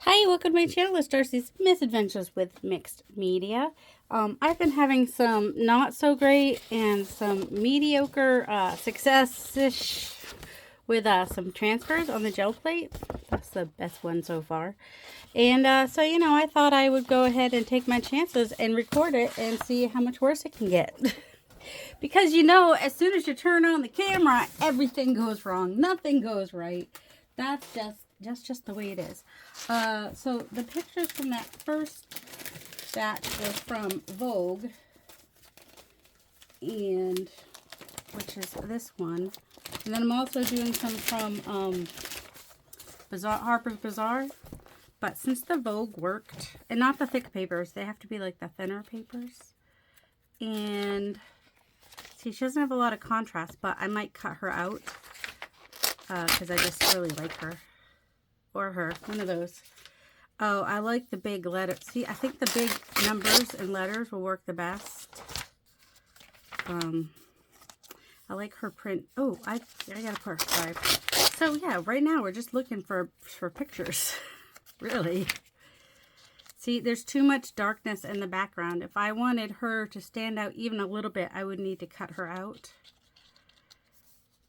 Hi, welcome to my channel. It's Darcy's Misadventures with Mixed Media. I've been having some not so great and some mediocre success-ish with some transfers on the gel plate. That's the best one so far. And so, I thought I would go ahead and take my chances and record it and see how much worse it can get. Because, as soon as you turn on the camera, everything goes wrong. Nothing goes right. That's just the way it is. So the pictures from that first batch were from Vogue, and which is this one. And then I'm also doing some from Harper's Bazaar. But since the Vogue worked, and not the thick papers, they have to be like the thinner papers. And see, she doesn't have a lot of contrast, but I might cut her out because I just really like her. Or her, one of those. Oh, I like the big letters. See, I think the big numbers and letters will work the best. I like her print. Oh, I gotta put her 5. So yeah, right now we're just looking for pictures. Really. See, there's too much darkness in the background. If I wanted her to stand out even a little bit, I would need to cut her out.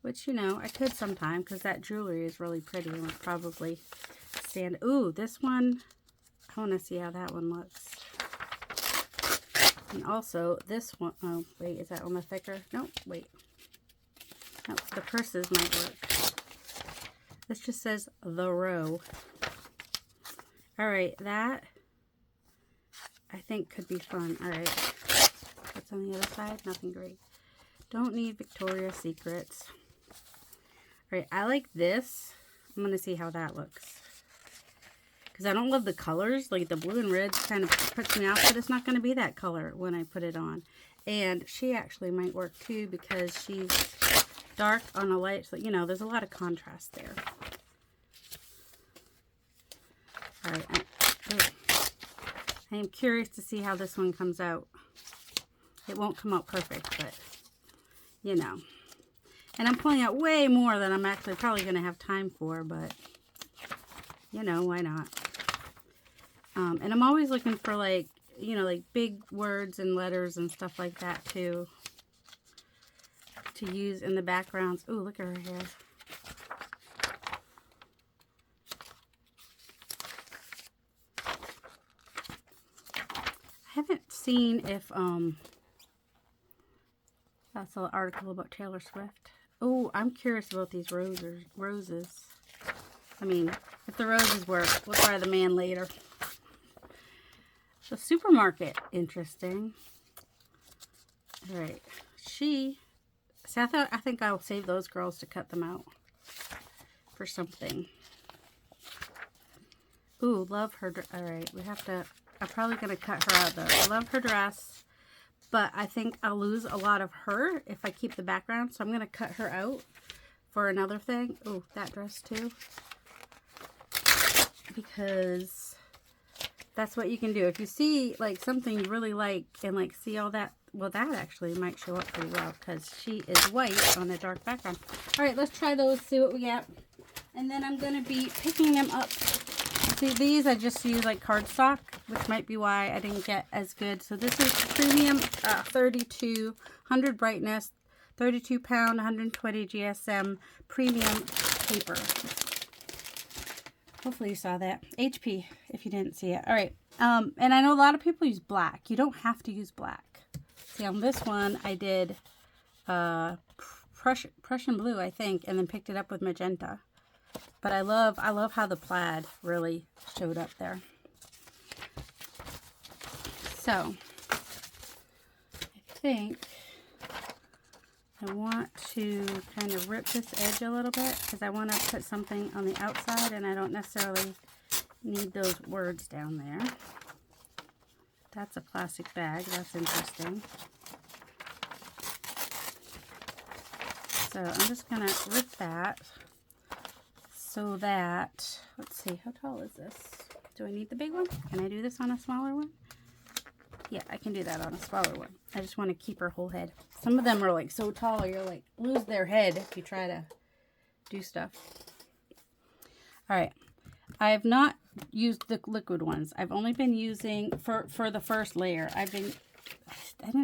Which, I could sometime because that jewelry is really pretty and would probably stand. Ooh, this one, I want to see how that one looks. And also this one, oh, wait, is that on the thicker? Nope, wait. Nope, the purses might work. This just says The Row. All right, that I think could be fun. All right, what's on the other side? Nothing great. Don't need Victoria's Secrets. Alright, I like this. I'm going to see how that looks. Because I don't love the colors. Like the blue and red kind of puts me off. But it's not going to be that color when I put it on. And she actually might work too because she's dark on a light. So, there's a lot of contrast there. Alright, I am curious to see how this one comes out. It won't come out perfect, but, And I'm pulling out way more than I'm actually probably going to have time for, but, why not? And I'm always looking for, like big words and letters and stuff like that, too, to use in the backgrounds. Ooh, look at her hair. I haven't seen if, that's an article about Taylor Swift. Oh, I'm curious about these roses. I mean, if the roses work, we'll try the man later. The supermarket, interesting. All right, see, I think I'll save those girls to cut them out for something. Ooh, love her. All right, I'm probably gonna cut her out though. I love her dress. But I think I'll lose a lot of her if I keep the background. So I'm going to cut her out for another thing. Oh, that dress too. Because that's what you can do. If you see like something you really like and like see all that. Well, that actually might show up pretty well because she is white on a dark background. All right, let's try those, see what we get. And then I'm going to be picking them up. See, these I just use like cardstock, which might be why I didn't get as good. So this is premium 32, 100 brightness, 32 pound, 120 GSM premium paper. Hopefully you saw that. HP, if you didn't see it. All right. And I know a lot of people use black. You don't have to use black. See, on this one, I did Prussian blue, I think, and then picked it up with magenta. But I love how the plaid really showed up there. So, I think I want to kind of rip this edge a little bit because I want to put something on the outside and I don't necessarily need those words down there. That's a plastic bag. That's interesting. So, I'm just going to rip that. So that, let's see, how tall is this? Do I need the big one? Can I do this on a smaller one? Yeah, I can do that on a smaller one. I just want to keep her whole head. Some of them are like so tall, you're like, lose their head if you try to do stuff. All right. I have not used the liquid ones. I've only been using, for the first layer, I didn't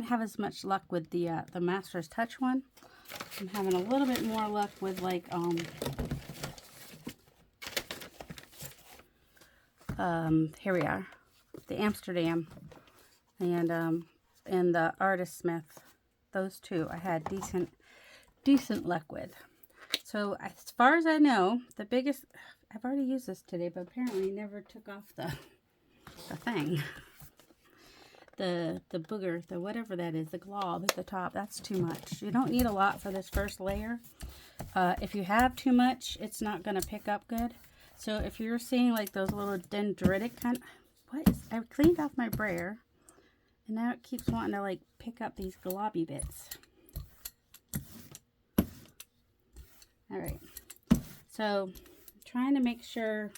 have as much luck with the Master's Touch one. I'm having a little bit more luck with like, here we are, the Amsterdam and the Artist Smith. Those two I had decent luck with. So as far as I know, the biggest, I've already used this today, but apparently never took off the thing. The booger, the whatever that is, the glob at the top, that's too much. You don't need a lot for this first layer. If you have too much, it's not going to pick up good. So if you're seeing like those little dendritic kind of, I cleaned off my brayer, and now it keeps wanting to like pick up these globby bits. All right, so I'm trying to make sure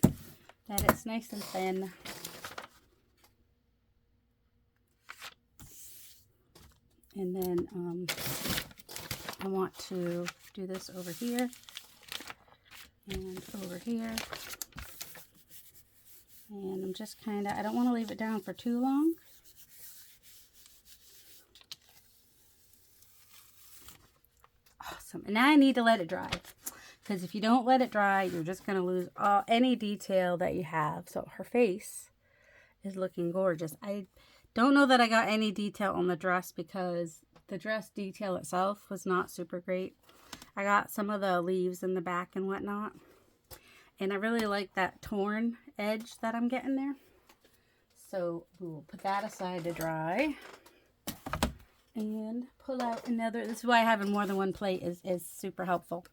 that it's nice and thin. And then I want to do this over here and over here. And I'm just kind of, I don't want to leave it down for too long. Awesome. And now I need to let it dry. Because if you don't let it dry, you're just going to lose any detail that you have. So her face is looking gorgeous. I don't know that I got any detail on the dress because the dress detail itself was not super great. I got some of the leaves in the back and whatnot. And I really like that torn edge that I'm getting there. So we will put that aside to dry. And pull out another. This is why having more than one plate is super helpful.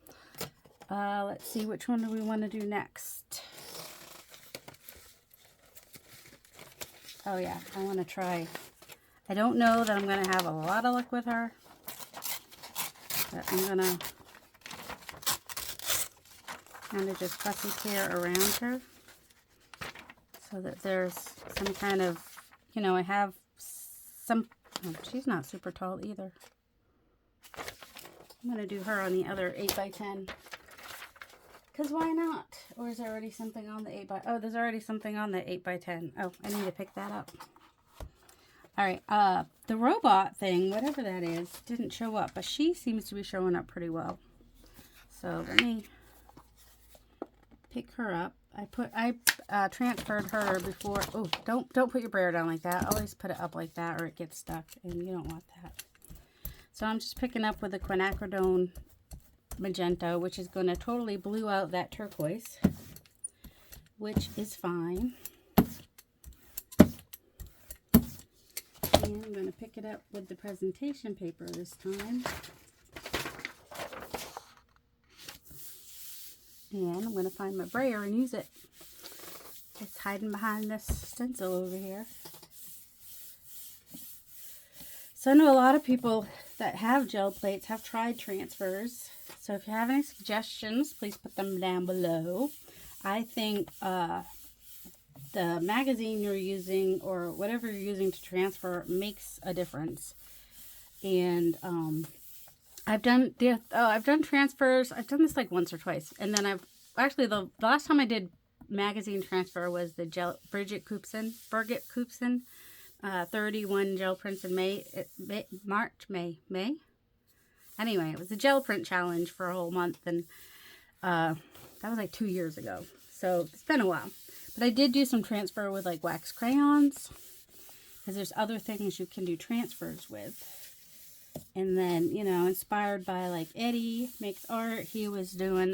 Let's see, which one do we want to do next? Oh yeah, I want to try. I don't know that I'm going to have a lot of luck with her, but I'm going to kind of just fussy tear around her so that there's some kind of, you know, I have some, oh, she's not super tall either. I'm going to do her on the other 8x10. Because why not? Or is there already something on the 8x... Oh, there's already something on the 8x10. Oh, I need to pick that up. Alright, the robot thing, whatever that is, didn't show up. But she seems to be showing up pretty well. So, let me pick her up. I transferred her before... Oh, don't put your brayer down like that. Always put it up like that or it gets stuck. And you don't want that. So, I'm just picking up with the quinacridone magenta, which is going to totally blue out that turquoise, which is fine. And I'm going to pick it up with the presentation paper this time. And I'm going to find my brayer and use it. It's hiding behind this stencil over here. So I know a lot of people that have gel plates have tried transfers. So if you have any suggestions, please put them down below. I think the magazine you're using or whatever you're using to transfer makes a difference. And I've done transfers. I've done this like once or twice. And then I've actually the last time I did magazine transfer was the Birgit Koopsen 31 gel prints in May. Anyway, it was a gel print challenge for a whole month, and that was like 2 years ago. So it's been a while. But I did do some transfer with like wax crayons, because there's other things you can do transfers with. And then, you know, inspired by like Eddie Makes Art, he was doing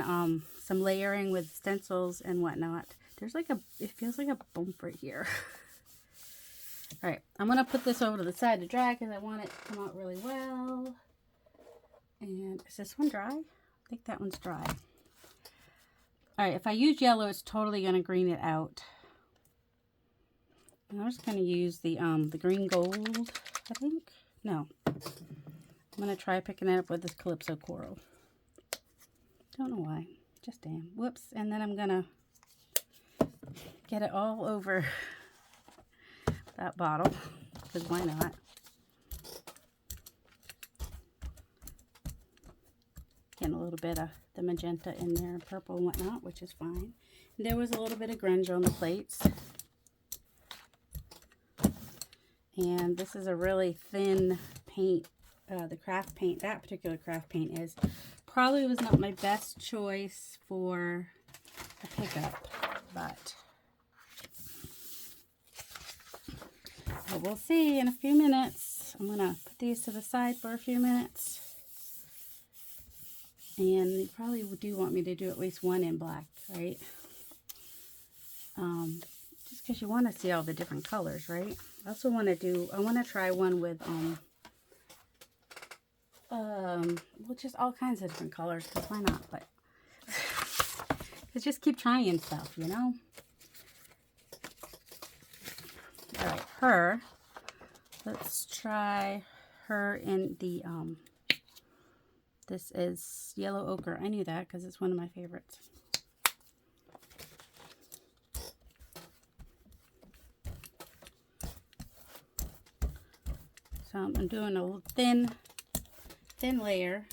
some layering with stencils and whatnot. There's like it feels like a bump right here. All right, I'm going to put this over to the side to dry because I want it to come out really well. And is this one dry? I think that one's dry. All right, if I use yellow, it's totally going to green it out. And I'm just going to use the green gold, I think. No. I'm going to try picking it up with this Calypso Coral. Don't know why. Just damn. Whoops. And then I'm going to get it all over that bottle, because why not? Getting a little bit of the magenta in there, purple and whatnot, which is fine. There was a little bit of grunge on the plates. And this is a really thin paint. The craft paint, that particular craft paint is. Probably was not my best choice for a pickup, but we'll see in a few minutes. I'm going to put these to the side for a few minutes. And you probably do want me to do at least one in black, right? Just because you want to see all the different colors, right? I also want to I want to try one with, well, just all kinds of different colors, because why not? But, because just keep trying stuff, you know? All right, her. Let's try her in the, this is yellow ochre. I knew that because it's one of my favorites. So I'm doing a thin layer.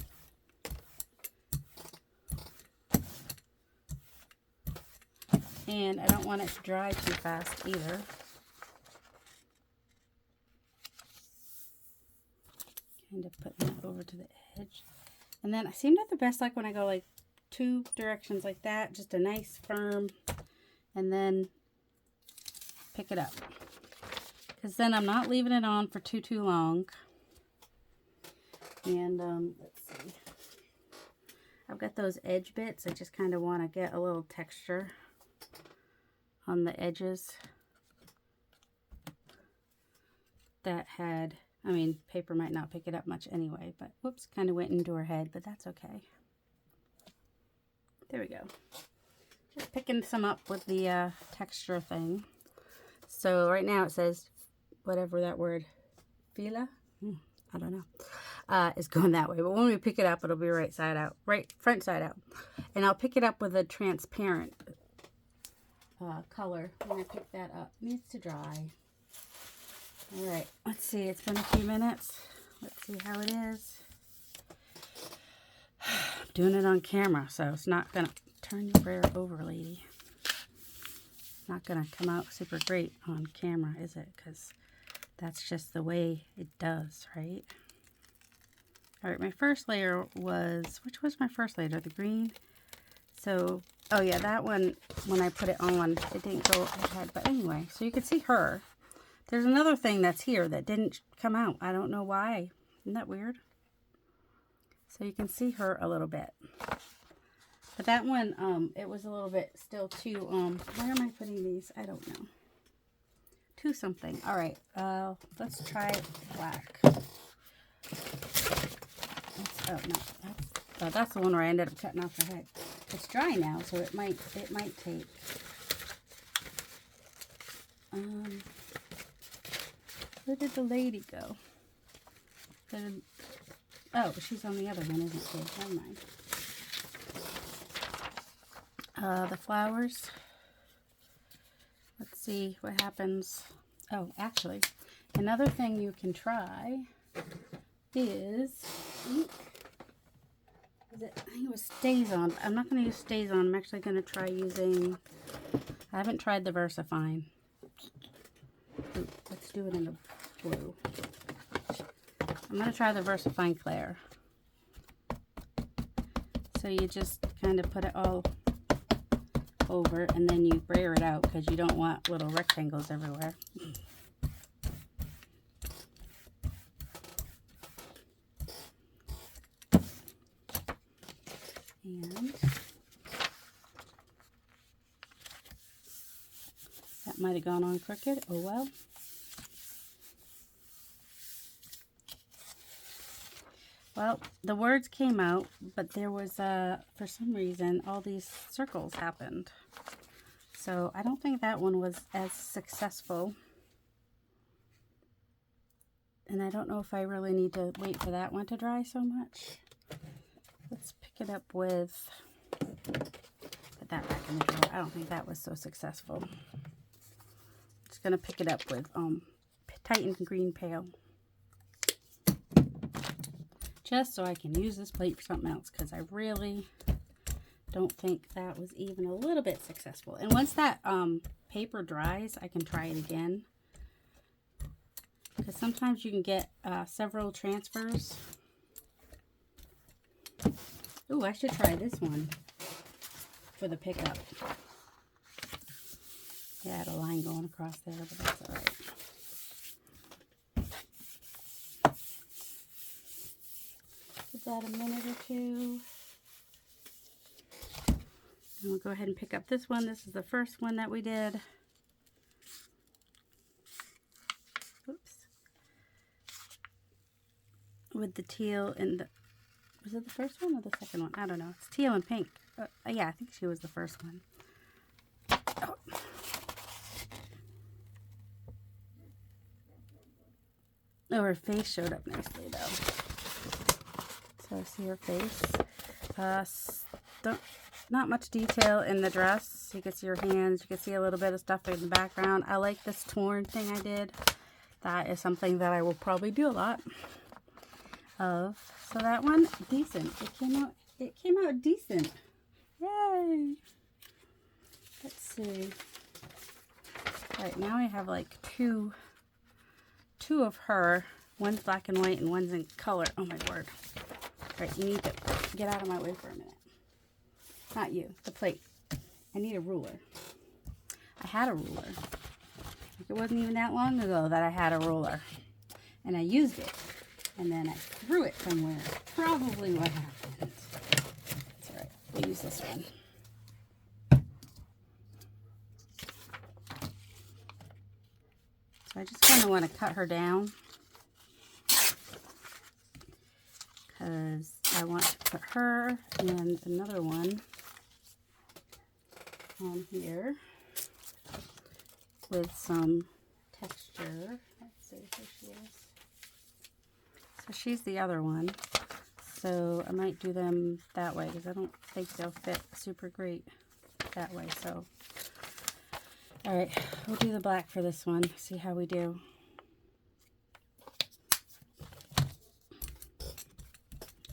And I don't want it to dry too fast either. Kind of putting it over to the edge. And then I seem to have the best luck when I go like 2 directions like that. Just a nice firm. And then pick it up. Because then I'm not leaving it on for too long. And let's see. I've got those edge bits. I just kind of want to get a little texture on the edges that had, I mean, paper might not pick it up much anyway, but whoops, kind of went into her head, but that's okay. There we go. Just picking some up with the texture thing. So right now it says, whatever that word, fila? I don't know. Is going that way, but when we pick it up, it'll be right side out, right front side out. And I'll pick it up with a transparent color when I pick that up. It needs to dry. All right, let's see. It's been a few minutes. Let's see how it is. I'm doing it on camera, so it's not gonna turn your brayer over, lady. It's not gonna come out super great on camera, is it? Because that's just the way it does, right? All right, my first layer was, which was my first layer? The green. So, oh yeah, that one, when I put it on, it didn't go ahead. But anyway, so you can see her. There's another thing that's here that didn't come out. I don't know why. Isn't that weird? So you can see her a little bit. But that one, it was a little bit still too, where am I putting these? I don't know. Too something. All right, let's try black. Oh no, that's the one where I ended up cutting off her head. It's dry now, so it might take. Where did the lady go? Oh, she's on the other one, isn't she? Never mind. The flowers. Let's see what happens. Oh, actually, another thing you can try is ink. I think it was StazOn. I'm not going to use StazOn. I'm actually going to try using, I haven't tried the VersaFine. Ooh, let's do it in the blue. I'm going to try the VersaFine Clair. So you just kind of put it all over and then you brayer it out because you don't want little rectangles everywhere. And that might have gone on crooked. Oh well. Well, the words came out, but there was, for some reason, all these circles happened. So I don't think that one was as successful. And I don't know if I really need to wait for that one to dry so much. Let's pick it up with, put that back in the drawer. I don't think that was so successful. Just going to pick it up with Titan Green Pale. Just so I can use this plate for something else, because I really don't think that was even a little bit successful. And once that paper dries, I can try it again. Because sometimes you can get several transfers. Ooh, I should try this one for the pickup. Yeah, I had a line going across there, but that's all right. Give that a minute or two. And we'll go ahead and pick up this one. This is the first one that we did. Oops. With the teal and the... Was it the first one or the second one? I don't know. It's teal and pink. Yeah, I think she was the first one. Oh. Oh, her face showed up nicely, though. So I see her face. Not much detail in the dress. You can see her hands. You can see a little bit of stuff in the background. I like this torn thing I did. That is something that I will probably do a lot of. So that one, decent. It came out decent. Yay! Let's see. All right, now I have like two of her. One's black and white and one's in color. Oh my word. All right, you need to get out of my way for a minute. Not you, the plate. I need a ruler. I had a ruler. It wasn't even that long ago that I had a ruler. And I used it. And then I threw it somewhere. Probably what happened. It's alright. We'll use this one. So I just kind of want to cut her down. Because I want to put her and another one on here with some texture. Let's see who she is. So she's the other one. So I might do them that way because I don't think they'll fit super great that way. So, all right, we'll do the black for this one. See how we do.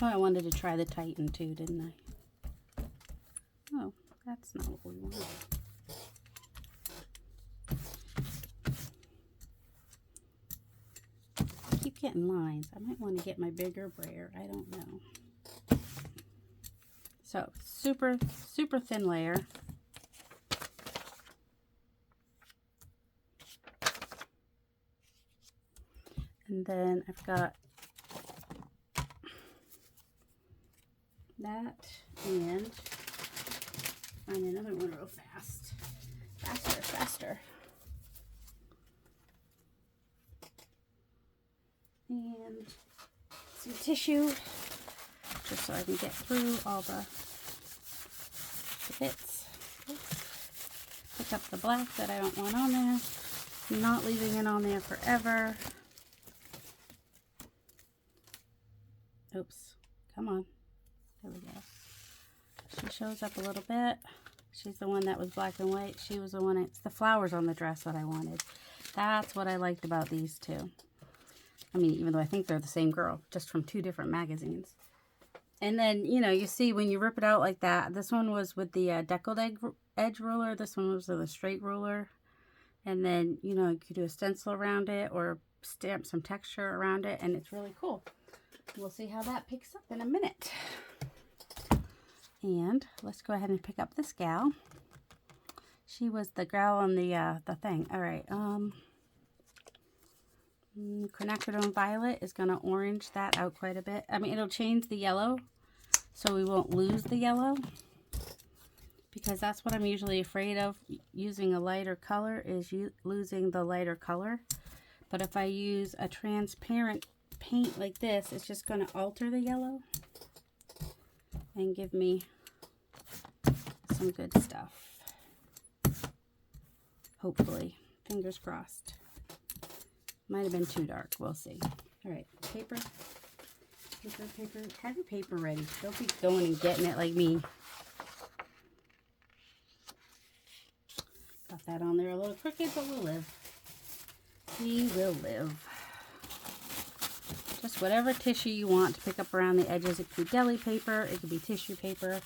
Oh, I wanted to try the Titan too, didn't I? Oh, that's not what we wanted. I keep getting lines. I might want to get my bigger brayer. I don't know. So, super thin layer. And then I've got that, and find another one real fast. Faster. And some tissue, just so I can get through all the bits. Oops. Pick up the black that I don't want on there. I'm not leaving it on there forever. Oops, come on. There we go. She shows up a little bit. She's the one that was black and white. She was the one, it's the flowers on the dress that I wanted. That's what I liked about these two. I mean, even though I think they're the same girl, just from two different magazines. And then, you know, you see when you rip it out like that, this one was with the deckled edge ruler. This one was with a straight ruler. And then, you know, you could do a stencil around it or stamp some texture around it. And it's really cool. We'll see how that picks up in a minute. And let's go ahead and pick up this gal. She was the gal on the thing. All right. Quinacridone Violet is going to orange that out quite a bit. I mean, it'll change the yellow, so we won't lose the yellow. Because that's what I'm usually afraid of, using a lighter color, is losing the lighter color. But if I use a transparent paint like this, it's just going to alter the yellow and give me some good stuff. Hopefully. Fingers crossed. Might have been too dark. We'll see. All right. Paper. Have your paper ready. Don't be going and getting it like me. Got that on there a little crooked, but we'll live. We will live. Just whatever tissue you want to pick up around the edges. It could be deli paper, it could be tissue paper,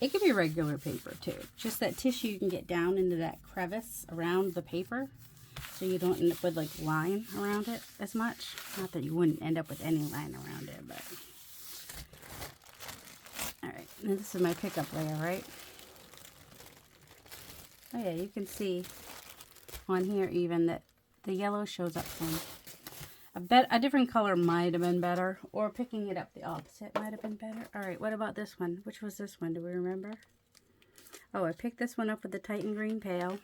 it could be regular paper too. Just that tissue you can get down into that crevice around the paper, so you don't end up with like line around it as much. Not that you wouldn't end up with any line around it, but. Alright, now this is my pickup layer, right? Oh yeah, you can see on here even that the yellow shows up some. A different color might have been better, or picking it up the opposite might have been better. Alright, what about this one? Which was this one? Do we remember? Oh, I picked this one up with the Titan Green Pail.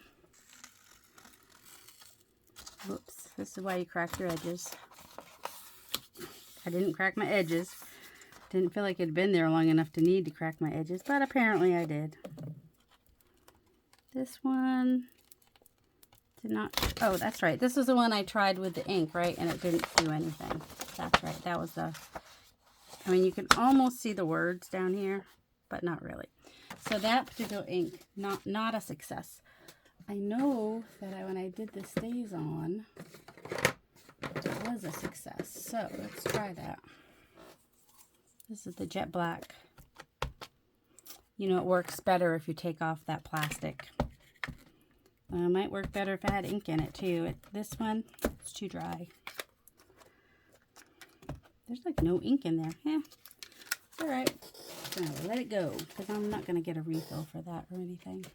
Whoops, this is why you crack your edges. I didn't crack my edges. Didn't feel like it had been there long enough to need to crack my edges, but apparently I did. This one did not. Oh, that's right. This is the one I tried with the ink, right? And it didn't do anything. That's right. That was the. I mean, you can almost see the words down here, but not really. So that particular ink, not a success. I know that when I did the stays on, it was a success. So let's try that. This is the jet black. You know, it works better if you take off that plastic. It might work better if I had ink in it too. This one, it's too dry. There's like no ink in there. Yeah. All right. So let it go, because I'm not going to get a refill for that or anything.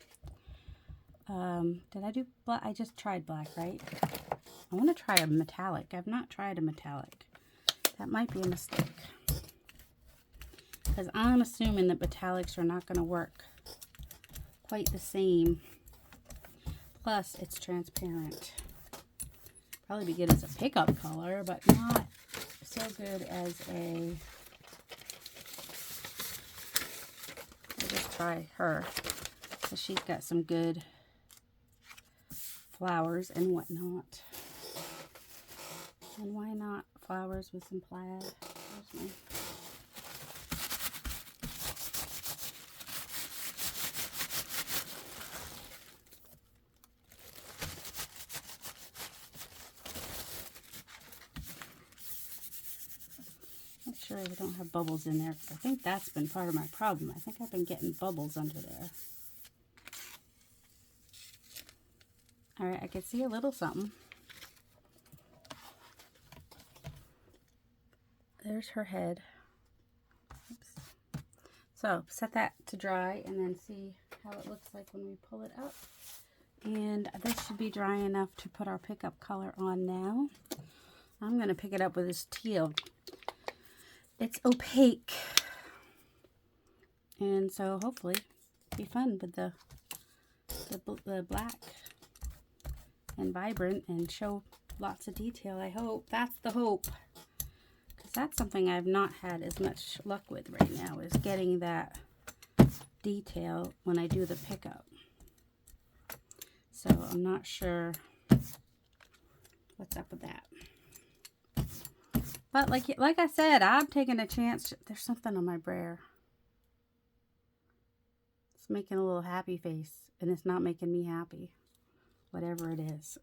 Did I do black? I just tried black, right? I want to try a metallic. I've not tried a metallic. That might be a mistake. Because I'm assuming that metallics are not going to work quite the same. Plus, it's transparent. Probably be good as a pickup color, but not so good as a... I'll just try her. Because she's got some good flowers and whatnot. And why not flowers with some plaid? There's my... Sure we don't have bubbles in there, because I think that's been part of my problem. I think I've been getting bubbles under there. Alright, I can see a little something. There's her head. Oops. So, set that to dry and then see how it looks like when we pull it up. And this should be dry enough to put our pickup color on now. I'm going to pick it up with this teal. It's opaque, and so hopefully it'll be fun with the black and vibrant and show lots of detail. I hope. That's the hope, because that's something I've not had as much luck with right now, is getting that detail when I do the pickup. So I'm not sure what's up with that. But like I said, I'm taking a chance. There's something on my brayer. It's making a little happy face, and it's not making me happy. Whatever it is.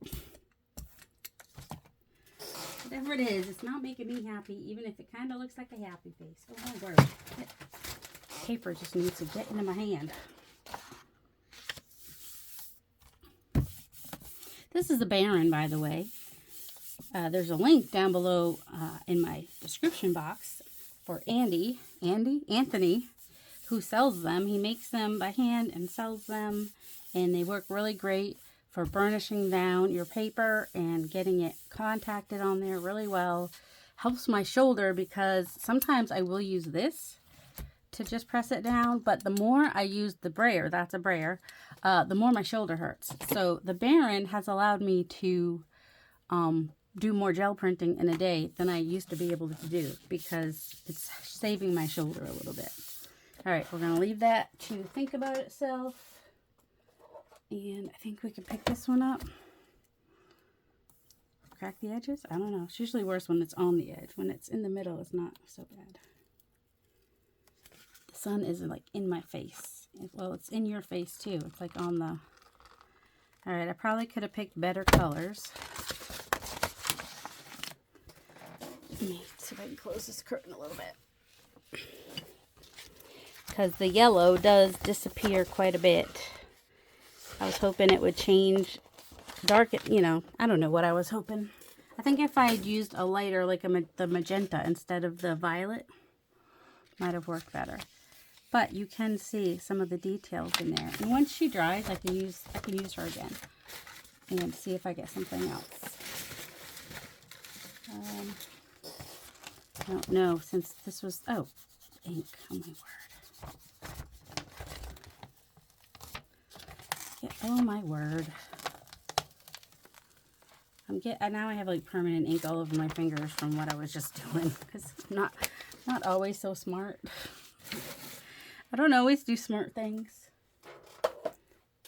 Whatever it is, it's not making me happy, even if it kind of looks like a happy face. Oh my word. Paper just needs to get into my hand. This is a Baron, by the way. There's a link down below in my description box for Anthony, who sells them. He makes them by hand and sells them, and they work really great for burnishing down your paper and getting it contacted on there really well. Helps my shoulder, because sometimes I will use this to just press it down, but the more I use the brayer, that's a brayer, the more my shoulder hurts. So the Baron has allowed me to do more gel printing in a day than I used to be able to do, because it's saving my shoulder a little bit. All right, we're going to leave that to think about itself. And I think we can pick this one up. Crack the edges? I don't know. It's usually worse when it's on the edge. When it's in the middle, it's not so bad. The sun isn't like in my face. Well, it's in your face too. It's like on the... All right, I probably could have picked better colors. Let me see if I can close this curtain a little bit. Because the yellow does disappear quite a bit. I was hoping it would change, darken, you know, I don't know what I was hoping. I think if I had used a lighter like the magenta instead of the violet, might have worked better. But you can see some of the details in there. And once she dries, I can use her again and see if I get something else. I don't know, since this was, oh, ink, oh my word. Yeah, oh my word. Now I have like permanent ink all over my fingers from what I was just doing, because I'm not always so smart. I don't always do smart things.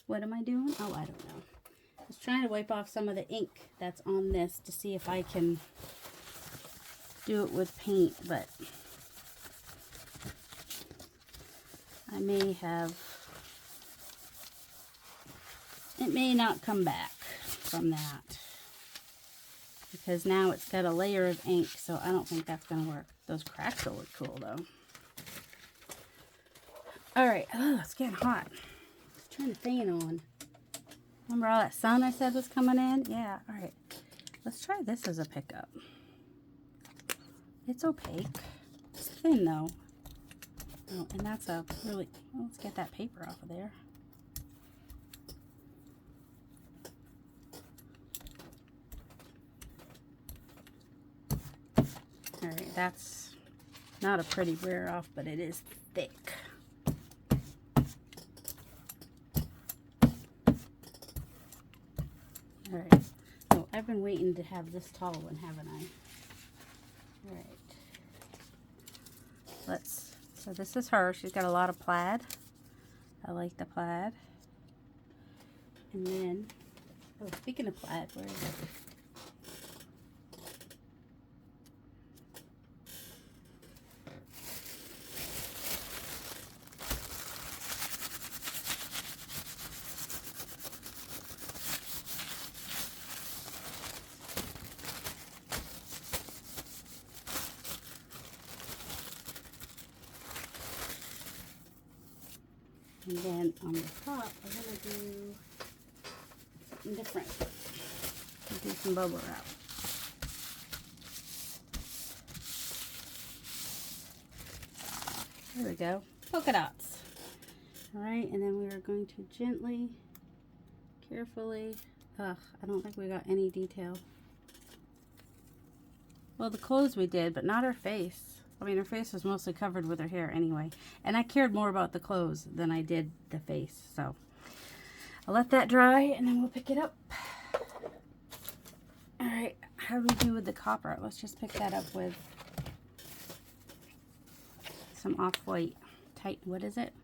What am I doing? Oh, I don't know. I was trying to wipe off some of the ink that's on this to see if I can do it with paint, but I may have, it may not come back from that, because now it's got a layer of ink, so I don't think that's going to work. Those cracks will look cool though. All right, oh, it's getting hot. I was trying to fan on. Remember all that sun I said was coming in? Yeah, all right. Let's try this as a pickup. It's opaque. It's thin though. Oh, and that's a really, well, let's get that paper off of there. All right, that's not a pretty wear off, but it is thick. All right. Oh, I've been waiting to have this tall one, haven't I? All right. So this is her. She's got a lot of plaid. I like the plaid. And then, oh, speaking of plaid, where is it? And then on the top, we're going to do something different. Do some bubble wrap. There we go. Polka dots. Alright, and then we are going to gently, carefully, I don't think we got any detail. Well, the clothes we did, but not her face. I mean, her face was mostly covered with her hair anyway. And I cared more about the clothes than I did the face. So I'll let that dry and then we'll pick it up. All right, how do we do with the copper? Let's just pick that up with some off-white. What is it?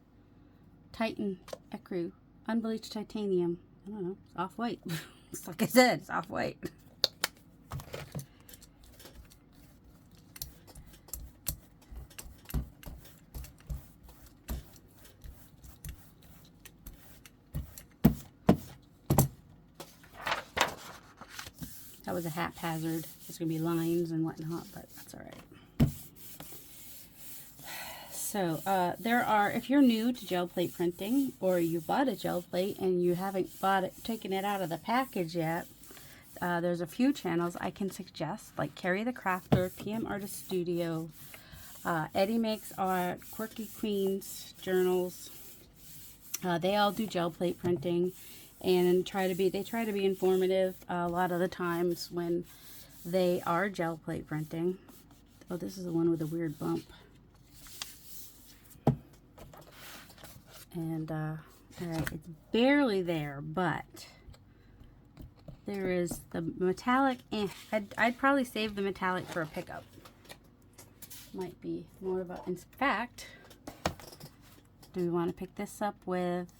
Titan Ecru. Unbleached titanium. I don't know. It's off-white. It's like I said, it's off-white. That was a haphazard. There's going to be lines and whatnot, but that's all right. So there are, if you're new to gel plate printing, or you bought a gel plate and you haven't taken it out of the package yet, there's a few channels I can suggest, like Carrie the Crafter, PM Artist Studio, Eddie Makes Art, Quirky Queens Journals. They all do gel plate printing. And they try to be informative a lot of the times when they are gel plate printing. Oh, this is the one with a weird bump. And, all right, it's barely there, but there is the metallic. I'd probably save the metallic for a pickup. Might be more of a, in fact, do we want to pick this up with,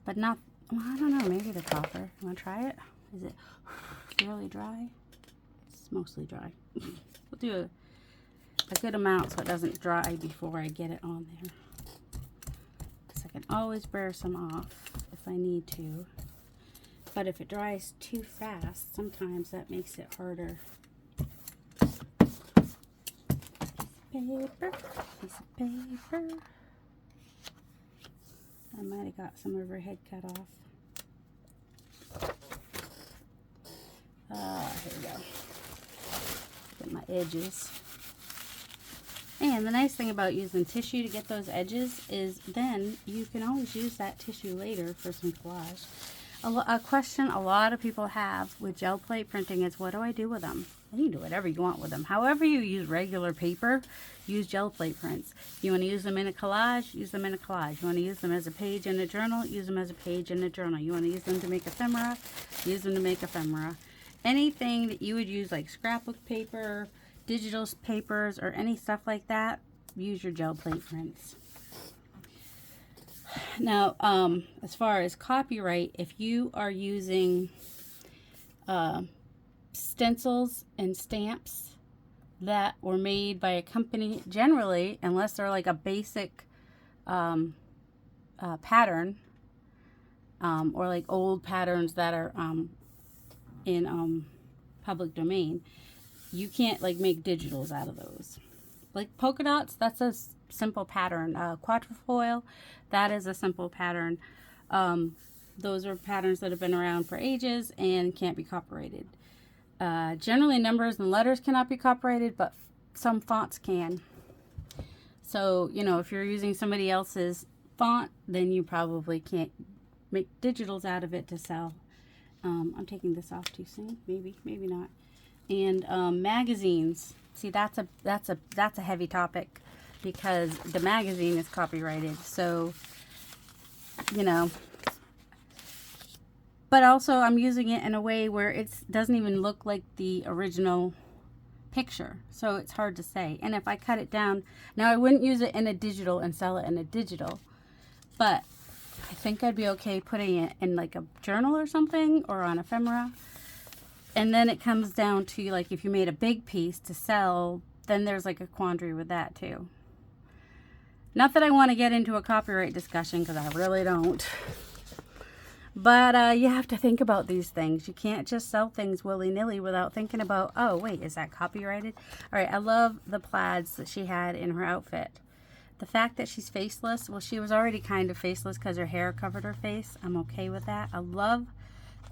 but not, well, I don't know, maybe the copper. You want to try it? Is it really dry? It's mostly dry. We'll do a good amount so it doesn't dry before I get it on there. Because I can always burr some off if I need to. But if it dries too fast, sometimes that makes it harder. paper, piece of paper. I might have got some of her head cut off. Here we go. Get my edges. And the nice thing about using tissue to get those edges is then you can always use that tissue later for some collage. A question a lot of people have with gel plate printing is, what do I do with them? You can do whatever you want with them. However you use regular paper, use gel plate prints. You want to use them in a collage, use them in a collage. You want to use them as a page in a journal, use them as a page in a journal. You want to use them to make ephemera, use them to make ephemera. Anything that you would use like scrapbook paper, digital papers, or any stuff like that, use your gel plate prints. Now, as far as copyright, if you are using stencils and stamps that were made by a company, generally, unless they're like a basic pattern, or like old patterns that are in public domain, you can't like make digitals out of those. Like polka dots, that's a simple pattern. Quatrefoil, that is a simple pattern. Those are patterns that have been around for ages and can't be copyrighted. Generally, numbers and letters cannot be copyrighted, but some fonts can. So, you know, if you're using somebody else's font, then you probably can't make digitals out of it to sell. I'm taking this off too soon. Maybe not. And magazines. See, that's a heavy topic because the magazine is copyrighted. So, you know. But also, I'm using it in a way where it doesn't even look like the original picture. So it's hard to say. And if I cut it down, now I wouldn't use it in a digital and sell it in a digital. But I think I'd be okay putting it in like a journal or something, or on ephemera. And then it comes down to like if you made a big piece to sell, then there's like a quandary with that too. Not that I want to get into a copyright discussion, because I really don't. But you have to think about these things. You can't just sell things willy-nilly without thinking about, oh, wait, is that copyrighted? All right, I love the plaids that she had in her outfit. The fact that she's faceless, well, she was already kind of faceless because her hair covered her face. I'm okay with that. I love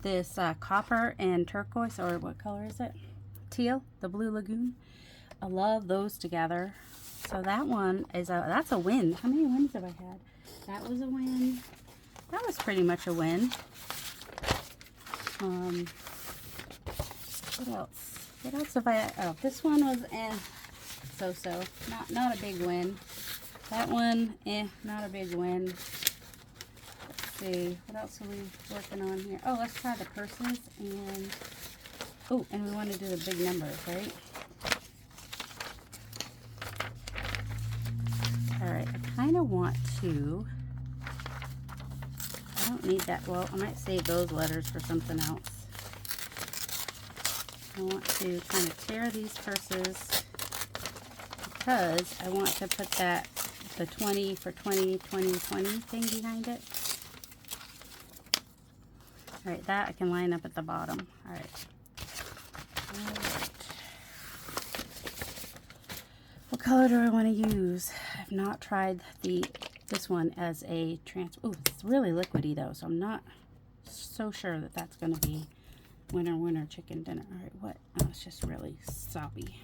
this copper and turquoise, or what color is it? Teal, the Blue Lagoon. I love those together. So that one is that's a win. How many wins have I had? That was a win. That was pretty much a win. What else? What else have I? Oh, this one was so-so. Not a big win. That one, not a big win. Let's see. What else are we working on here? Oh, let's try the purses and we want to do the big numbers, right? All right. I kind of want to. I don't need that. Well, I might save those letters for something else. I want to kind of tear these purses because I want to put the 20 for 20, 20, 20 thing behind it. All right, that I can line up at the bottom. All right. What color do I want to use? I've not tried this one as a oh, it's really liquidy though, so I'm not so sure that that's going to be winner chicken dinner. All right, what? Oh, it's just really soppy.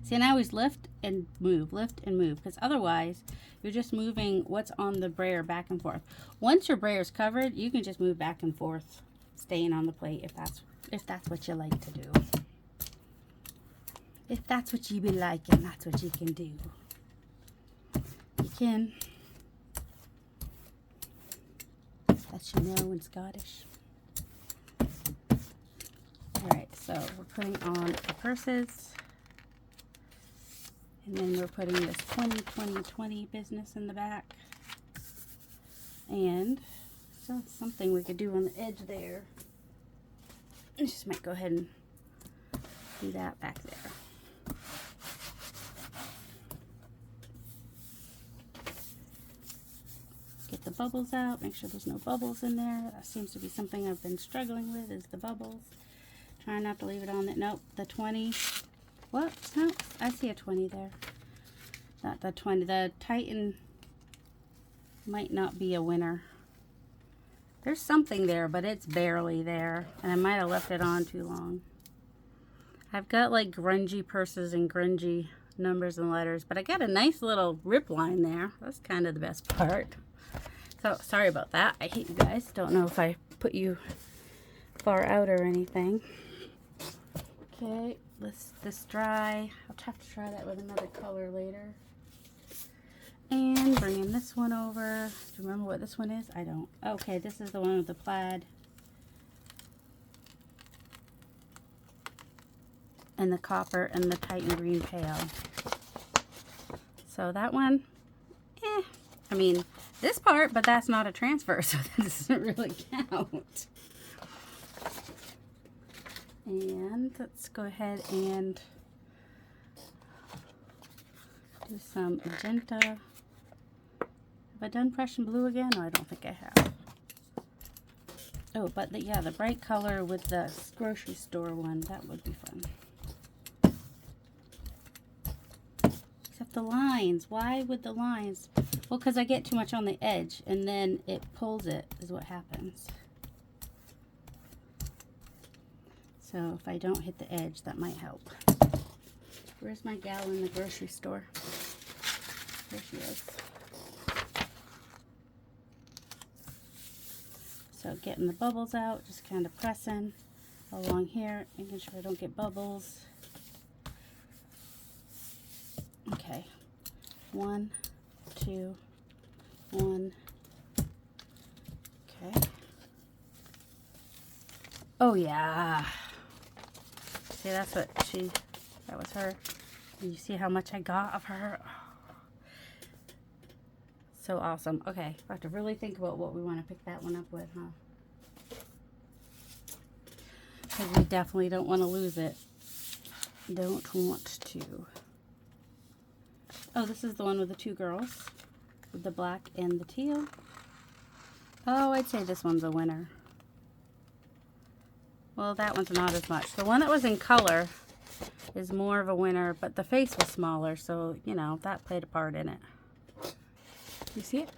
See, and I always lift and move, because otherwise you're just moving what's on the brayer back and forth. Once your brayer is covered, you can just move back and forth, staying on the plate if that's what you like to do. If that's what you be liking, that's what you can do. You can. Let you know in Scottish. Alright, so we're putting on the purses. And then we're putting this 20, 20, 20 business in the back. And still something we could do on the edge there. I just might go ahead and do that back there. Get the bubbles out, make sure there's no bubbles in there. That seems to be something I've been struggling with, is the bubbles. Trying not to leave it on that. Nope, the 20. What? No, I see a 20 there. Not the 20. The Titan might not be a winner. There's something there, but it's barely there. And I might have left it on too long. I've got like grungy purses and grungy numbers and letters, but I got a nice little rip line there. That's kind of the best part. So sorry about that. I hate you guys. Don't know if I put you far out or anything. Okay, let's this dry. I'll have to try that with another color later. And bringing this one over. Do you remember what this one is? I don't. Okay, this is the one with the plaid. And the copper and the Titan green pale. So that one, I mean, this part, but that's not a transfer, so that doesn't really count. And let's go ahead and do some magenta. Have I done Prussian blue again? No, I don't think I have. Oh, but yeah, the bright color with the grocery store one, that would be fun. Except the lines. Why would the lines? Well, because I get too much on the edge, and then it pulls it, is what happens. So if I don't hit the edge, that might help. Where's my gal in the grocery store? There she is. So getting the bubbles out, just kind of pressing along here, making sure I don't get bubbles. Okay, 1, 2, 1. Okay. Oh yeah. See, that's what that was her. And you see how much I got of her? So awesome. Okay, I have to really think about what we want to pick that one up with, huh? Because we definitely don't want to lose it. Don't want to. Oh, this is the one with the two girls. With the black and the teal. Oh, I'd say this one's a winner. Well, that one's not as much. The one that was in color is more of a winner, but the face was smaller, so, you know, that played a part in it. You see it?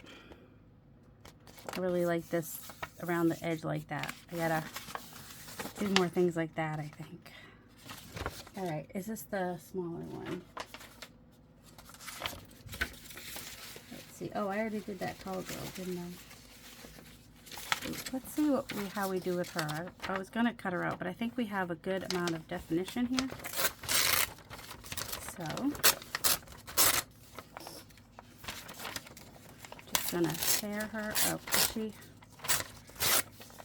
I really like this around the edge like that. I gotta do more things like that, I think. Alright, is this the smaller one? Let's see. Oh, I already did that tall girl, didn't I? Let's see how we do with her. I was going to cut her out, but I think we have a good amount of definition here. So, just going to tear her. Oh, she...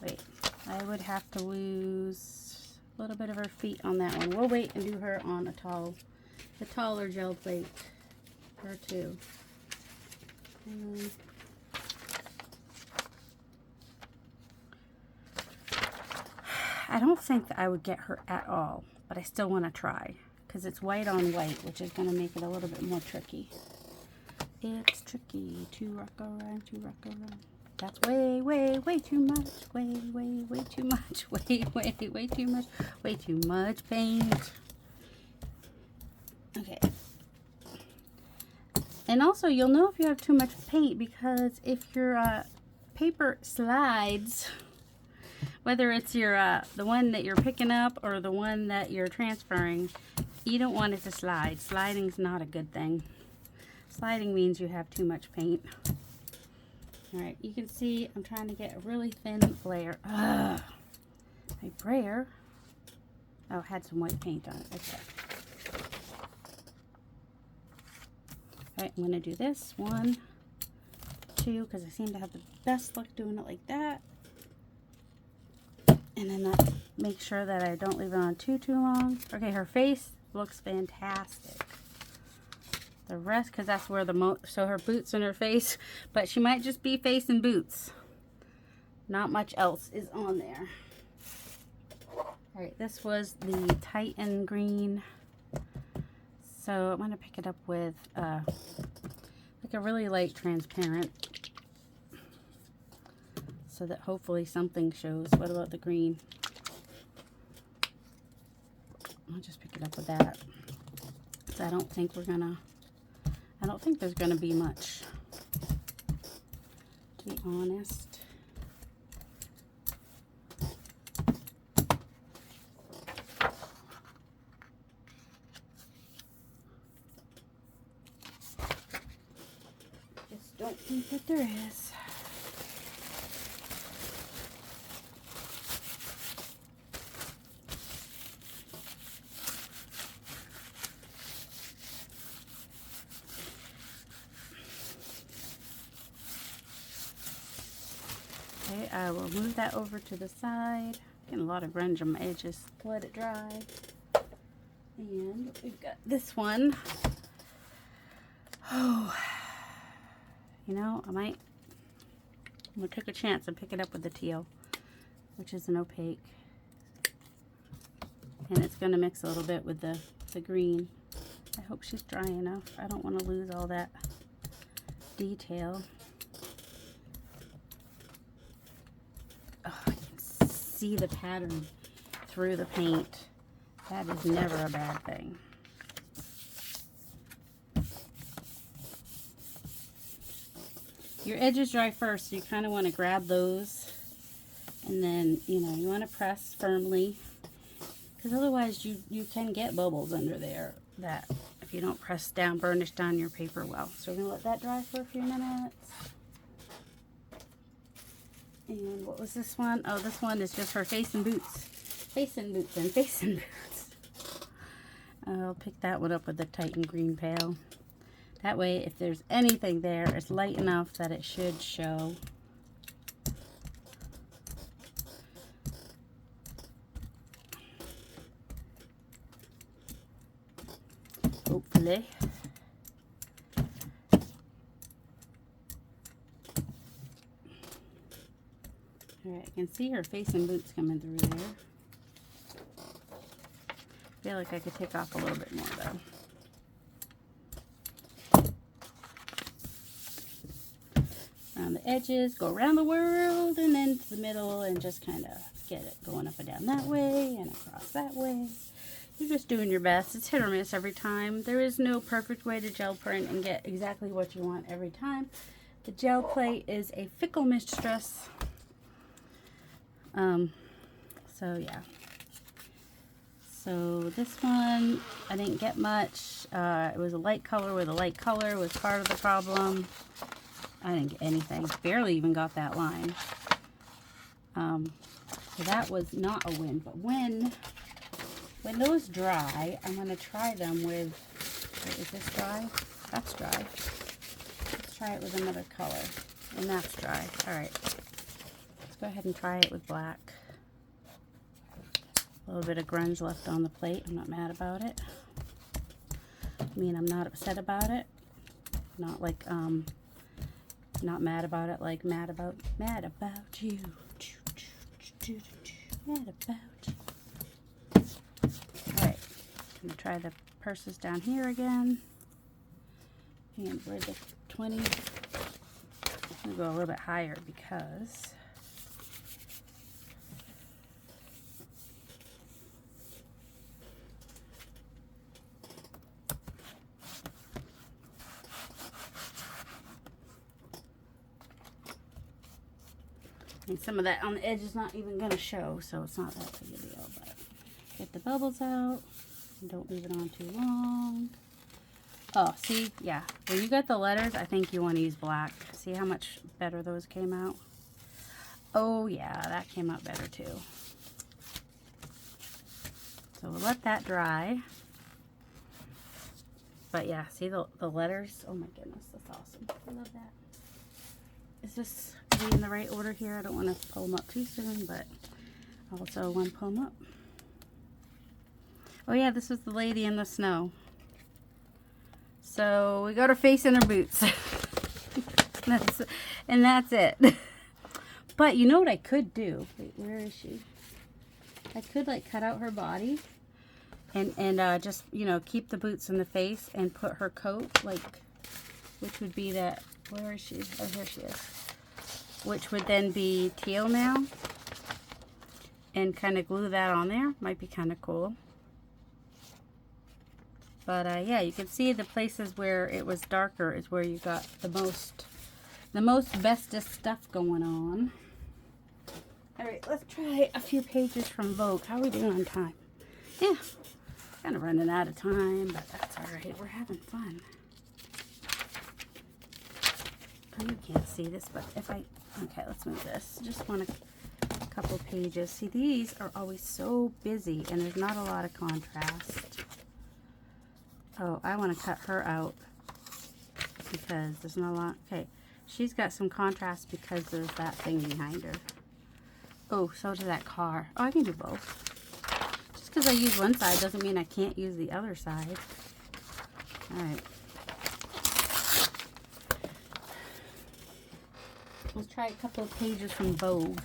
Wait, I would have to lose a little bit of her feet on that one. We'll wait and do her on the taller gel plate. Her too. I don't think that I would get her at all, but I still want to try because it's white on white, which is going to make it a little bit more tricky. It's tricky to rock around, to rock around. That's way, way, way too much. Way, way, way too much. Way, way, way too much. Way too much paint. Okay. And also, you'll know if you have too much paint because if your paper slides, whether it's your the one that you're picking up or the one that you're transferring, you don't want it to slide. Sliding's not a good thing. Sliding means you have too much paint. Alright, you can see I'm trying to get a really thin layer. Ugh. My brayer. Oh, had some white paint on it. Okay. Alright, I'm going to do this. 1, 2, because I seem to have the best luck doing it like that. And then that, make sure that I don't leave it on too long. Okay, her face looks fantastic. The rest, because that's where so her boots and her face, but she might just be face and boots. Not much else is on there. Alright, this was the Titan green. So I'm going to pick it up with like a really light transparent. So that hopefully something shows. What about the green? I'll just pick it up with that. So I don't think we're gonna I don't think there's going to be much, to be honest. Just don't think that there is. Okay, I will move that over to the side. Getting a lot of grunge on my edges. Let it dry. And we've got this one. Oh, you know, I'm gonna take a chance and pick it up with the teal, which is an opaque. And it's gonna mix a little bit with the green. I hope she's dry enough. I don't want to lose all that detail. Oh, I can see the pattern through the paint. That is never a bad thing. Your edges dry first, so you kind of want to grab those, and then, you know, you want to press firmly, because otherwise you can get bubbles under there that if you don't press down, burnish down your paper well. So we're going to let that dry for a few minutes. And what was this one? Oh, this one is just for face and boots. Face and boots and face and boots. I'll pick that one up with the Titan green pail. That way, if there's anything there, it's light enough that it should show. Hopefully. Alright, I can see her face and boots coming through there. I feel like I could take off a little bit more though. Around the edges, go around the world, and then to the middle, and just kind of get it going up and down that way and across that way. You're just doing your best. It's hit or miss every time. There is no perfect way to gel print and get exactly what you want every time. The gel clay is a fickle mistress. So yeah. So this one, I didn't get much. It was a light color where the light color was part of the problem. I didn't get anything. Barely even got that line. So that was not a win. But when those dry, I'm going to try them with, wait, is this dry? That's dry. Let's try it with another color. And that's dry. Alright. Let's go ahead and try it with black. A little bit of grunge left on the plate. I'm not mad about it. I mean, I'm not upset about it. Not like, not mad about it, like mad about you. Mad about you. Alright, I'm going to try the purses down here again. And where's the 20? I'm going to go a little bit higher because and some of that on the edge is not even going to show, so it's not that big a deal. But get the bubbles out. And don't leave it on too long. Oh, see? Yeah. When you got the letters, I think you want to use black. See how much better those came out? Oh, yeah. That came out better, too. So we'll let that dry. But, yeah. See the letters? Oh, my goodness. That's awesome. I love that. Is this in the right order here? I don't want to pull them up too soon, but I also want to pull them up. Oh yeah, this was the lady in the snow. So we got her face in her boots. and that's it. But you know what I could do? Wait, where is she? I could like cut out her body and just, you know, keep the boots in the face and put her coat, like, which would be that, where is she? Oh, here she is. Which would then be teal now. And kind of glue that on there. Might be kind of cool. But yeah, you can see the places where it was darker is where you got the most bestest stuff going on. All right, let's try a few pages from Vogue. How are we doing on time? Yeah, kind of running out of time, but that's all right. We're having fun. Oh, you can't see this, but if I, okay, let's move this. Just want a couple pages. See, these are always so busy, and there's not a lot of contrast. Oh, I want to cut her out because there's not a lot. Okay, she's got some contrast because there's that thing behind her. Oh, so does that car. Oh, I can do both. Just because I use one side doesn't mean I can't use the other side. All right. Let's try a couple of pages from Vogue.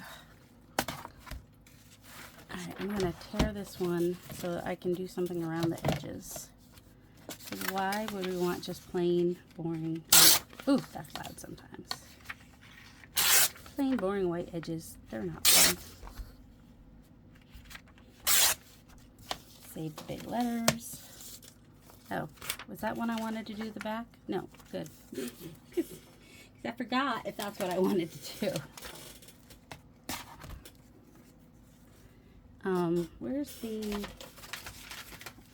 All right, I'm going to tear this one so that I can do something around the edges. Because why would we want just plain, boring, ooh, that's loud sometimes. Plain, boring white edges, they're not fun. Save the big letters. Oh, was that one I wanted to do the back? No, good. Because I forgot if that's what I wanted to do. Where's the,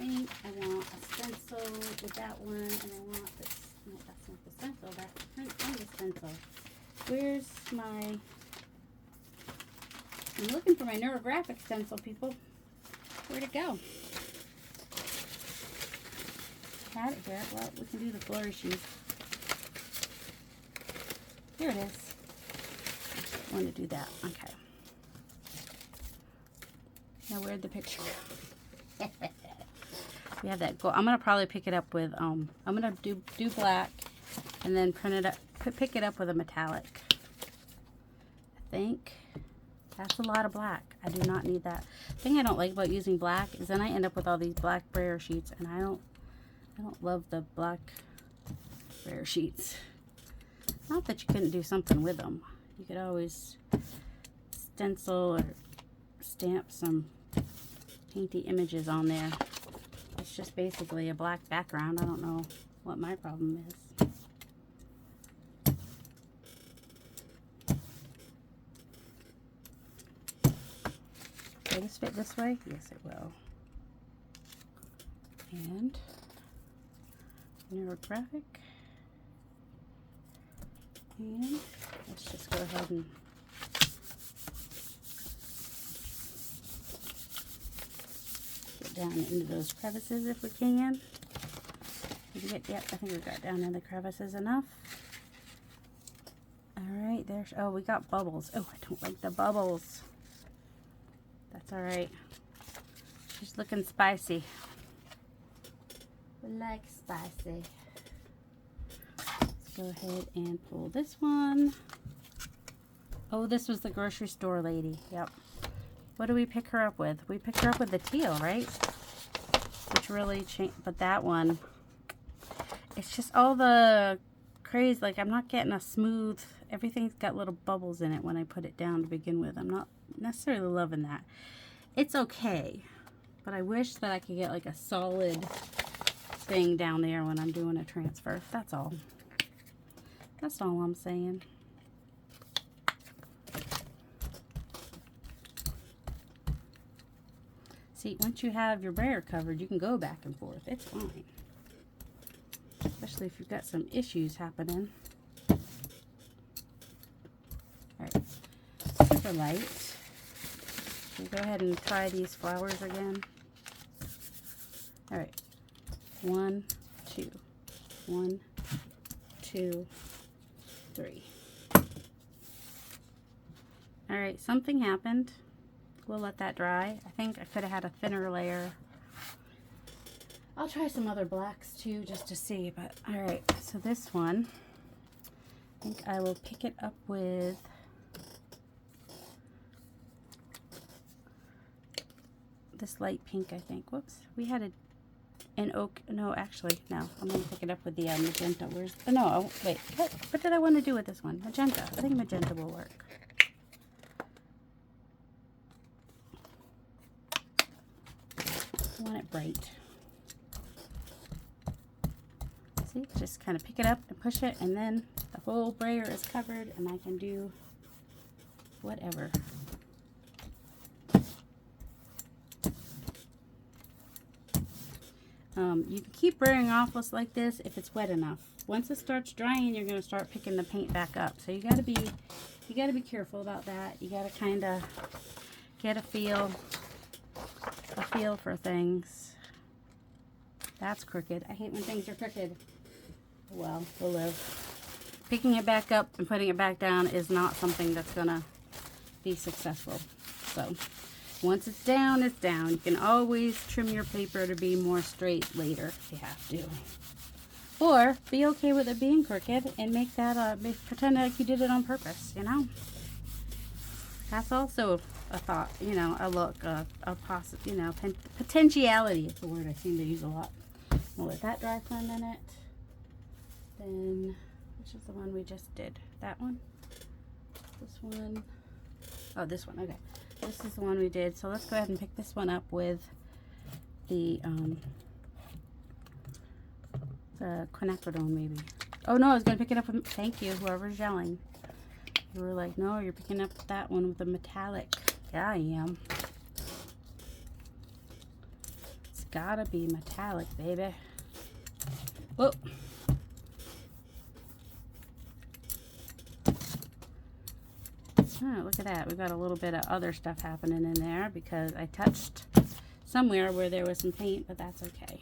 I think I want a stencil with that one, and I want this, no, that's not the stencil, that's the print on the stencil. Where's my, I'm looking for my neurographic stencil, people. Where'd it go? Had it here. Well, we can do the flourishes. Here it is. I want to do that. Okay. Now, where'd the picture go? We have that gold. I'm gonna probably pick it up with I'm gonna do black, and then print it up. Pick it up with a metallic. I think that's a lot of black. I do not need that. The thing I don't like about using black is then I end up with all these black brayer sheets, and I don't love the black brayer sheets. Not that you couldn't do something with them. You could always stencil or stamp some painty images on there. It's just basically a black background. I don't know what my problem is. Will this fit this way? Yes, it will. And neurographic. And let's just go ahead and get down into those crevices if we can. Yep, I think we got down in the crevices enough. Alright, there's, oh, we got bubbles. Oh, I don't like the bubbles. That's alright. She's looking spicy. We like spicy. Let's go ahead and pull this one. Oh, this was the grocery store lady. Yep. What do we pick her up with? We picked her up with the teal, right? Which really changed. But that one, it's just all the craze. Like, I'm not getting a smooth, everything's got little bubbles in it when I put it down to begin with. I'm not necessarily loving that. It's okay, but I wish that I could get like a solid thing down there when I'm doing a transfer. That's all. That's all I'm saying. See, once you have your brayer covered, you can go back and forth. It's fine. Especially if you've got some issues happening. Alright, super light. We'll go ahead and try these flowers again. Alright, 1, 2, 1, 2, 3. Alright, something happened. We'll let that dry. I think I could have had a thinner layer. I'll try some other blacks too just to see, but alright, so this one, I think I will pick it up with this light pink, I think. Whoops, we had an oak, no, actually, no, I'm going to pick it up with the magenta. Where's, oh, no, wait, what did I want to do with this one? Magenta, I think magenta will work. I want it bright. See, just kind of pick it up and push it, and then the whole brayer is covered, and I can do whatever. You can keep brayering off like this if it's wet enough. Once it starts drying, you're going to start picking the paint back up. So you got to be careful about that. You got to kind of get a feel for things. That's crooked. I hate when things are crooked. Well, we'll live. Picking it back up and putting it back down is not something that's going to be successful. So once it's down, it's down. You can always trim your paper to be more straight later if you have to. Or be okay with it being crooked and make that, pretend like you did it on purpose, you know? That's also a thought, you know, a look, you know, potentiality is the word I seem to use a lot. We'll let that dry for a minute. Then, which is the one we just did? That one? This one? Oh, this one, okay. This is the one we did. So let's go ahead and pick this one up with the quinacridone maybe. Oh no, I was going to pick it up with, thank you, whoever's yelling. You were like, no, you're picking up that one with the metallic. Yeah, I am. It's gotta be metallic, baby. Whoa. Oh, look at that. We've got a little bit of other stuff happening in there because I touched somewhere where there was some paint, but that's okay.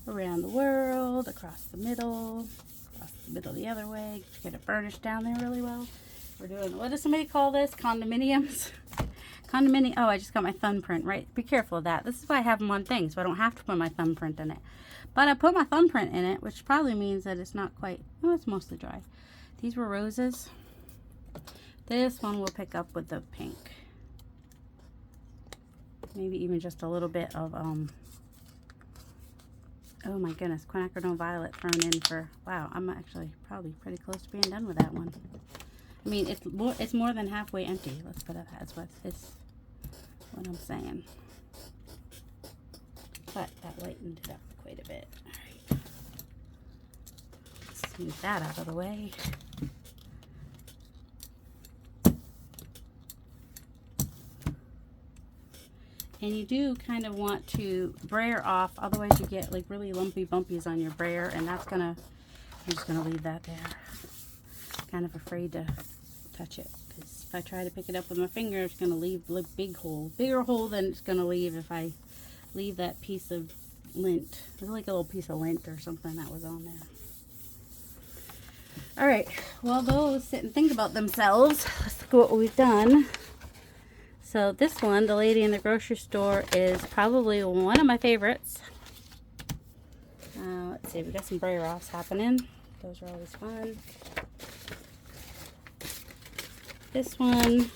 Around the world, across the middle the other way. Get it burnished down there really well. We're doing, what does somebody call this? Condominiums? Condominium. Oh, I just got my thumbprint, right? Be careful of that. This is why I have them on things, so I don't have to put my thumbprint in it. But I put my thumbprint in it, which probably means that it's not quite, oh, it's mostly dry. These were roses. This one we'll pick up with the pink. Maybe even just a little bit of, oh my goodness, quinacridone violet thrown in for, wow, I'm actually probably pretty close to being done with that one. I mean, it's more than halfway empty. Let's put it, that's what I'm saying. But that lightened it up quite a bit. All right. Let's move that out of the way. And you do kind of want to brayer off, otherwise you get like really lumpy bumpies on your brayer, and that's gonna, I'm just gonna leave that there. Kind of afraid to touch it, because if I try to pick it up with my finger, it's gonna leave a big hole, bigger hole than it's gonna leave if I leave that piece of lint. It was like a little piece of lint or something that was on there. All right, well, those sit and think about themselves. Let's look at what we've done. So this one, the lady in the grocery store, is probably one of my favorites. Let's see, we got some brayer offs happening. Those are always fun. This one,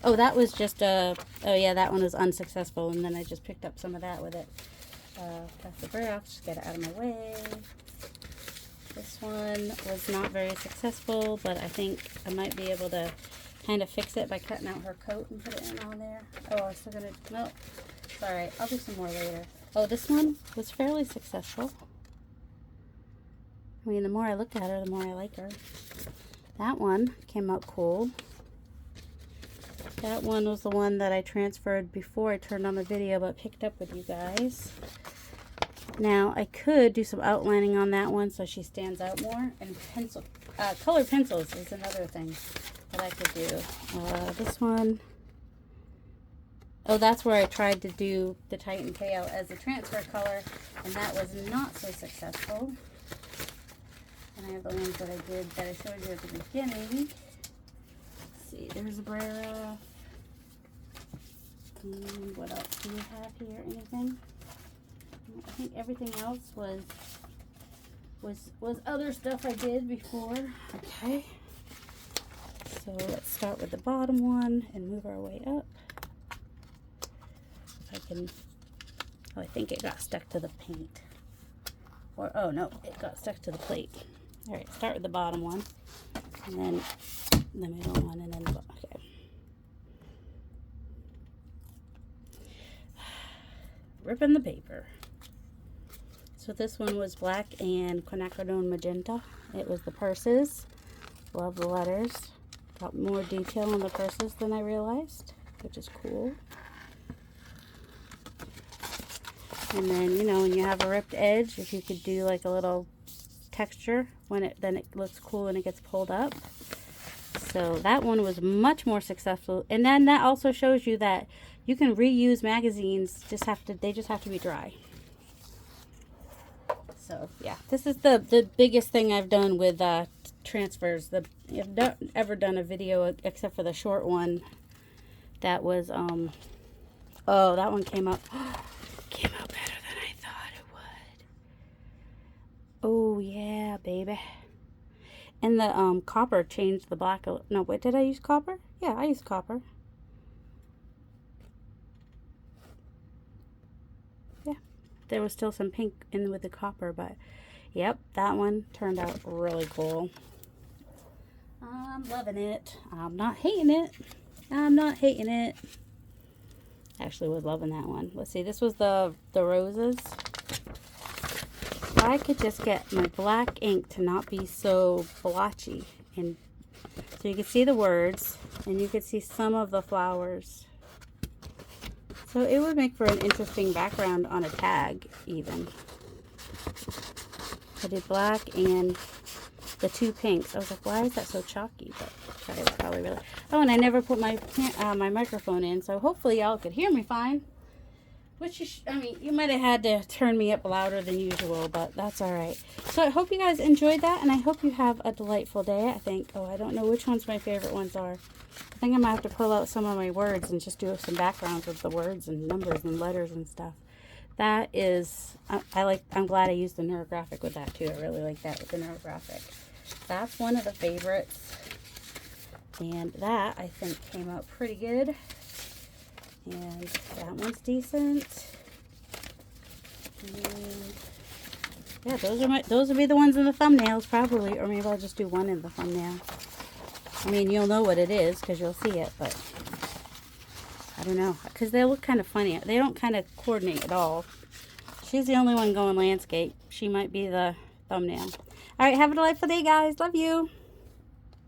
oh, that was just a, oh yeah, that one was unsuccessful, and then I just picked up some of that with it. Got the brayer off, just get it out of my way. This one was not very successful, but I think I might be able to kind of fix it by cutting out her coat and put it in on there. Oh, I'm still gonna, no, it's all right, I'll do some more later. Oh, this one was fairly successful. I mean, the more I look at her, the more I like her. That one came out cool. That one was the one that I transferred before I turned on the video, but picked up with you guys. Now, I could do some outlining on that one so she stands out more, and pencil, colored pencils is another thing that I could do. This one, oh, that's where I tried to do the Titan Tail as a transfer color, and that was not so successful. And I have the ones that I did that I showed you at the beginning. Let's see, there's a brayer. What else do you have here? Anything? I think everything else was other stuff I did before. Okay. So let's start with the bottom one and move our way up. If I can, oh, I think it got stuck to the paint. Or, oh no, it got stuck to the plate. All right, start with the bottom one. And then the middle one, and then the, okay. Ripping the paper. So this one was black and quinacridone magenta. It was the purses. Love the letters. Got more detail on the purses than I realized, which is cool. And then, you know, when you have a ripped edge, if you could do like a little texture, then it looks cool and it gets pulled up. So that one was much more successful. And then that also shows you that you can reuse magazines, they just have to be dry. So yeah, this is the biggest thing I've done with transfers. I've not ever done a video except for the short one. That was oh, that one came out better than I thought it would. Oh yeah, baby. And the copper changed the black. No, wait, did I use copper? Yeah, I used copper. Yeah, there was still some pink in with the copper, but yep, that one turned out really cool. I'm loving it. I'm not hating it. I'm not hating it. Actually was loving that one. Let's see, this was the roses. If I could just get my black ink to not be so blotchy, and so you can see the words and you can see some of the flowers. So it would make for an interesting background on a tag even. I did black and the two pinks. I was like, why is that so chalky? But that was probably really... Oh, and I never put my my microphone in, so hopefully y'all could hear me fine. Which, I mean, you might have had to turn me up louder than usual, but that's all right. So I hope you guys enjoyed that, and I hope you have a delightful day. I think, oh, I don't know which ones my favorite ones are. I think I might have to pull out some of my words and just do some backgrounds with the words and numbers and letters and stuff. That is, I'm glad I used the neurographic with that too. I really like that with the neurographic. That's one of the favorites. And that, I think, came out pretty good. And that one's decent. And yeah, those will be the ones in the thumbnails probably, or maybe I'll just do one in the thumbnail. I mean, you'll know what it is because you'll see it, but I don't know, because they look kind of funny. They don't kind of coordinate at all. She's the only one going landscape. She might be the thumbnail. All right, have a delightful day, guys. Love you.